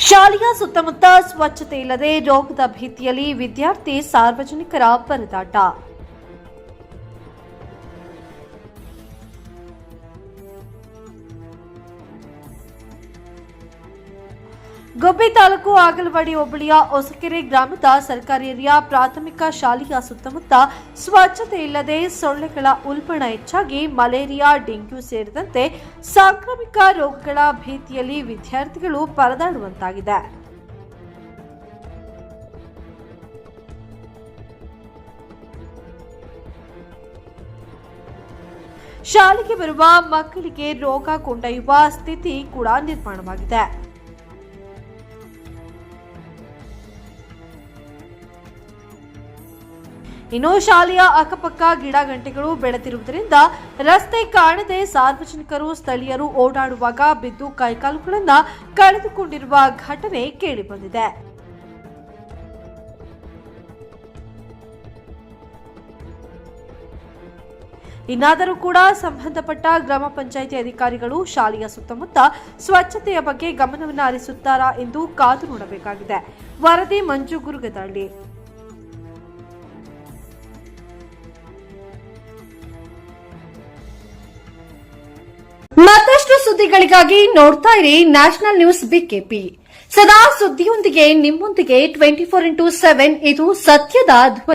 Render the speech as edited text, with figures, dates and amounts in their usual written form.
ಶಾಲೆಯ ಸುತ್ತಮುತ್ತ ಸ್ವಚ್ಛತೆ ಇಲ್ಲದೆ ರೋಗದ ಭೀತಿಯಲ್ಲಿ ವಿದ್ಯಾರ್ಥಿ ಸಾರ್ವಜನಿಕರ ಪರದಾಟ. ಗುಬ್ಬಿ ತಾಲೂಕು ಆಗಲವಾಡಿ ಹೋಬಳಿಯ ಹೊಸಕೆರೆ ಗ್ರಾಮದ ಸರ್ಕಾರಿ ಹಿರಿಯ ಪ್ರಾಥಮಿಕ ಶಾಲೆಯ ಸುತ್ತಮುತ್ತ ಸ್ವಚ್ಛತೆ ಇಲ್ಲದೆ ಸೊಳ್ಳೆಗಳ ಉಲ್ಬಣ ಹೆಚ್ಚಾಗಿ ಮಲೇರಿಯಾ, ಡೆಂಗ್ಯೂ ಸೇರಿದಂತೆ ಸಾಂಕ್ರಾಮಿಕ ರೋಗಗಳ ಭೀತಿಯಲ್ಲಿ ವಿದ್ಯಾರ್ಥಿಗಳು ಪರದಾಡುವಂತಾಗಿದೆ. ಶಾಲೆಗೆ ಬರುವ ಮಕ್ಕಳಿಗೆ ರೋಗ ಕೊಂಡೊಯ್ಯುವ ಸ್ಥಿತಿ ಕೂಡ ನಿರ್ಮಾಣವಾಗಿದೆ. ಇನ್ನು ಶಾಲೆಯ ಅಕ್ಕಪಕ್ಕ ಗಿಡಗಂಟೆಗಳು ಬೆಳೆದಿರುವುದರಿಂದ ರಸ್ತೆ ಕಾಣದೆ ಸಾರ್ವಜನಿಕರು, ಸ್ಥಳೀಯರು ಓಡಾಡುವಾಗ ಬಿದ್ದು ಕೈಕಾಲುಗಳನ್ನು ಕಳೆದುಕೊಂಡಿರುವ ಘಟನೆ ಕೇಳಿಬಂದಿದೆ. ಇನ್ನಾದರೂ ಕೂಡ ಸಂಬಂಧಪಟ್ಟ ಗ್ರಾಮ ಪಂಚಾಯಿತಿ ಅಧಿಕಾರಿಗಳು ಶಾಲೆಯ ಸುತ್ತಮುತ್ತ ಸ್ವಚ್ಛತೆಯ ಬಗ್ಗೆ ಗಮನವನ್ನು ಹರಿಸುತ್ತಾರಾ ಎಂದು ಕಾದು ನೋಡಬೇಕಾಗಿದೆ. ವರದಿ ಮಂಜು ಗುರುಗದಳ್ಳಿ. ಮತ್ತಷ್ಟು ಸುದ್ದಿಗಳಿಗಾಗಿ ನೋಡ್ತಾ ಇರಿ ನ್ಯಾಷನಲ್ ನ್ಯೂಸ್ ಬಿಕೆಪಿ. ಸದಾ ಸುದ್ದಿಯೊಂದಿಗೆ ನಿಮ್ಮೊಂದಿಗೆ 24x7. ಇದು ಸತ್ಯದ ಧ್ವನಿ.